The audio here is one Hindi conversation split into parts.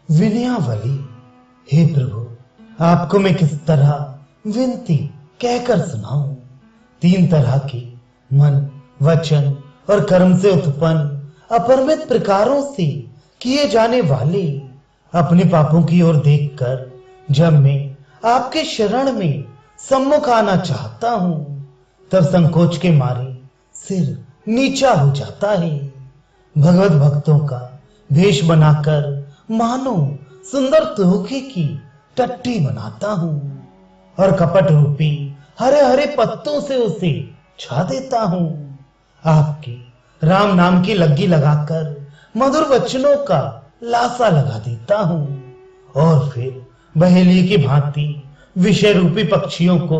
विनयावली। हे प्रभु, आपको मैं किस तरह विनती कहकर सुनाऊं। 3 तरह की मन, वचन और कर्म से उत्पन्न अपरिमित प्रकारों से किए जाने वाले अपने पापों की ओर देखकर जब मैं आपके शरण में सम्मुख आना चाहता हूं, तब संकोच के मारे सिर नीचा हो जाता है। भगवत भक्तों का भेष बनाकर मानो सुंदर तोहफे की टट्टी बनाता हूं और कपट रूपी हरे हरे पत्तों से उसे छा देता हूं। आपके राम नाम की लग्गी लगाकर मधुर वचनों का लासा लगा देता हूं और फिर बहेली की भांति विषय रूपी पक्षियों को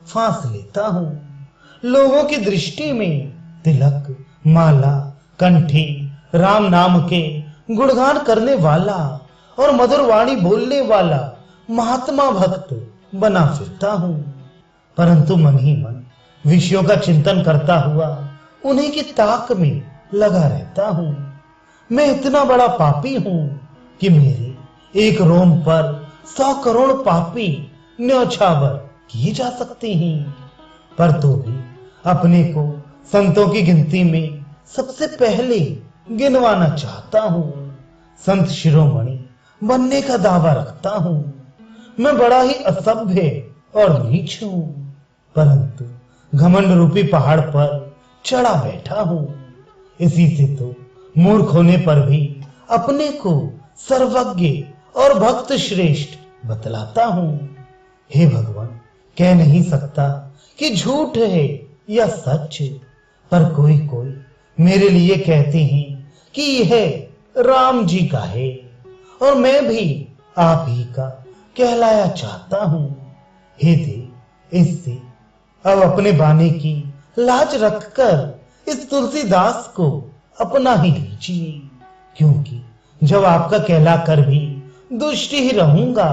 फांस लेता हूं। लोगों की दृष्टि में तिलक, माला, कंठी, राम नाम के गुणगान करने वाला और मधुर वाणी बोलने वाला महात्मा भक्त बना फिरता हूं, परंतु मन ही मन विषयों का चिंतन करता हुआ उन्हीं की ताक में लगा रहता हूं। मैं इतना बड़ा पापी हूं कि मेरे एक रोम पर 100 करोड़ पापी न्यौछावर किए जा सकते हैं, पर तो भी अपने को संतों की गिनती में सबसे पहले गिनवाना चाहता हूं। संत शिरोमणि बनने का दावा रखता हूं। मैं बड़ा ही असभ्य और नीच हूं, परंतु घमंड रूपी पहाड़ पर चढ़ा बैठा हूं। इसी से तो मूर्ख होने पर भी अपने को सर्वज्ञ और भक्त श्रेष्ठ बतलाता हूं। हे भगवान, कह नहीं सकता कि झूठ है या सच, पर कोई कोई मेरे लिए कहते हैं कि यह राम जी का है और मैं भी आप ही का कहलाया चाहता हूं। हे देव, इससे अब अपने बाने की लाज रखकर इस तुलसीदास को अपना ही लीजिए, क्योंकि जब आपका कहलाकर भी दुष्ट ही रहूंगा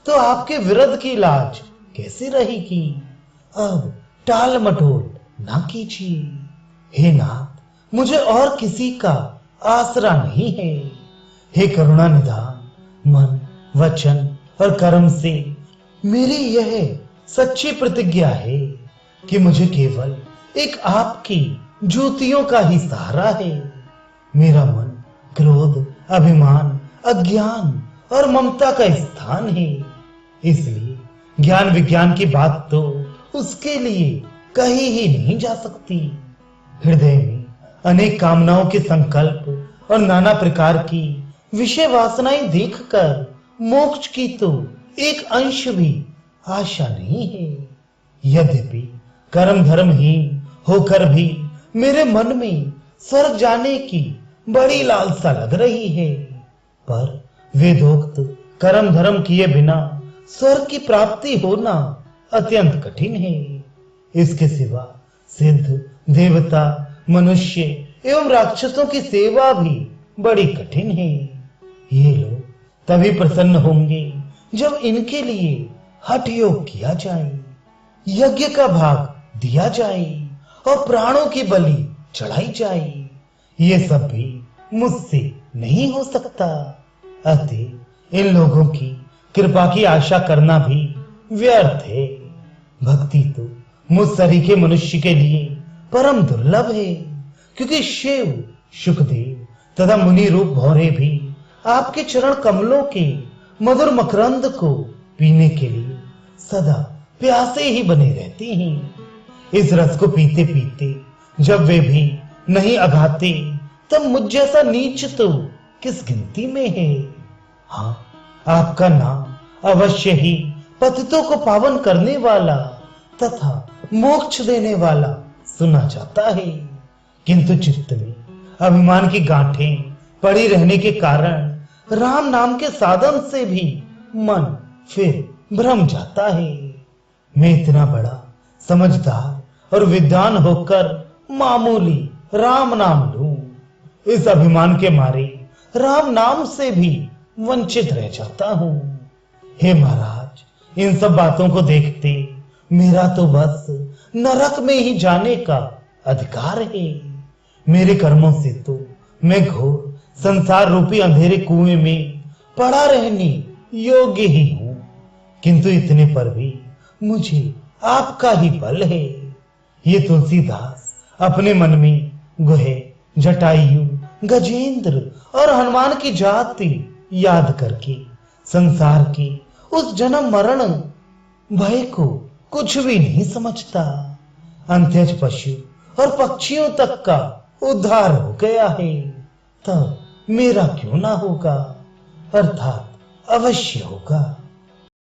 तो आपके विरुद्ध की लाज कैसे रहेगी। अब टाल मटोल ना कीजिए। हे नाथ, मुझे और किसी का आसरा नहीं है। हे करुणा निधान, मन, वचन और कर्म से मेरी यह सच्ची प्रतिज्ञा है कि मुझे केवल एक आपकी ज्योतियों का ही सहारा है। मेरा मन क्रोध, अभिमान, अज्ञान और ममता का स्थान है, इसलिए ज्ञान विज्ञान की बात तो उसके लिए कही ही नहीं जा सकती। हृदय में अनेक कामनाओं के संकल्प और नाना प्रकार की विषय वासनाएं देखकर मोक्ष की तो एक अंश भी आशा नहीं है। यद्यपि कर्म धर्महीन होकर भी मेरे मन में स्वर्ग जाने की बड़ी लालसा लग रही है, पर वेदोक्त कर्म धर्म किए बिना स्वर्ग की प्राप्ति होना अत्यंत कठिन है। इसके सिवा सिद्ध, देवता, मनुष्य एवं राक्षसों की सेवा भी बड़ी कठिन है। ये लोग तभी प्रसन्न होंगे जब इनके लिए हठ योग किया जाए, यज्ञ का भाग दिया जाए और प्राणों की बलि चढ़ाई जाए। ये सब भी मुझसे नहीं हो सकता, अतः इन लोगों की कृपा की आशा करना भी व्यर्थ है। भक्ति तो मुझ सरीखे मनुष्य के लिए परम दुर्लभ है, क्योंकि शिव, शुकदेव तथा मुनि रूप भौरे भी आपके चरण कमलों के मधुर मकरंद को पीने के लिए सदा प्यासे ही बने रहते हैं। इस रस को पीते पीते जब वे भी नहीं अघाते, तब मुझ जैसा नीच तो किस गिनती में है। हाँ, आपका नाम अवश्य ही पतितों को पावन करने वाला तथा मोक्ष देने वाला सुना जाता है, किंतु चित्त में अभिमान की गांठें पड़ी रहने के कारण राम नाम के साधन से भी मन फिर भ्रम जाता है। मैं इतना बड़ा समझदार और विद्वान होकर मामूली राम नाम लूं, इस अभिमान के मारे राम नाम से भी वंचित रह जाता हूं। हे महाराज, इन सब बातों को देखते मेरा तो बस नरक में ही जाने का अधिकार है। मेरे कर्मों से तो मैं घोर संसार रूपी अंधेरे कुएं में पड़ा रहने योग्य ही हूं, किंतु इतने पर भी मुझे आपका ही बल है। ये तुलसीदास अपने मन में गुहे, जटायु, गजेंद्र और हनुमान की जाति याद करके संसार के उस जन्म मरण भय को कुछ भी नहीं समझता। अंत्यज पशु और पक्षियों तक का उद्धार हो गया है, तब मेरा क्यों ना होगा, अर्थात अवश्य होगा।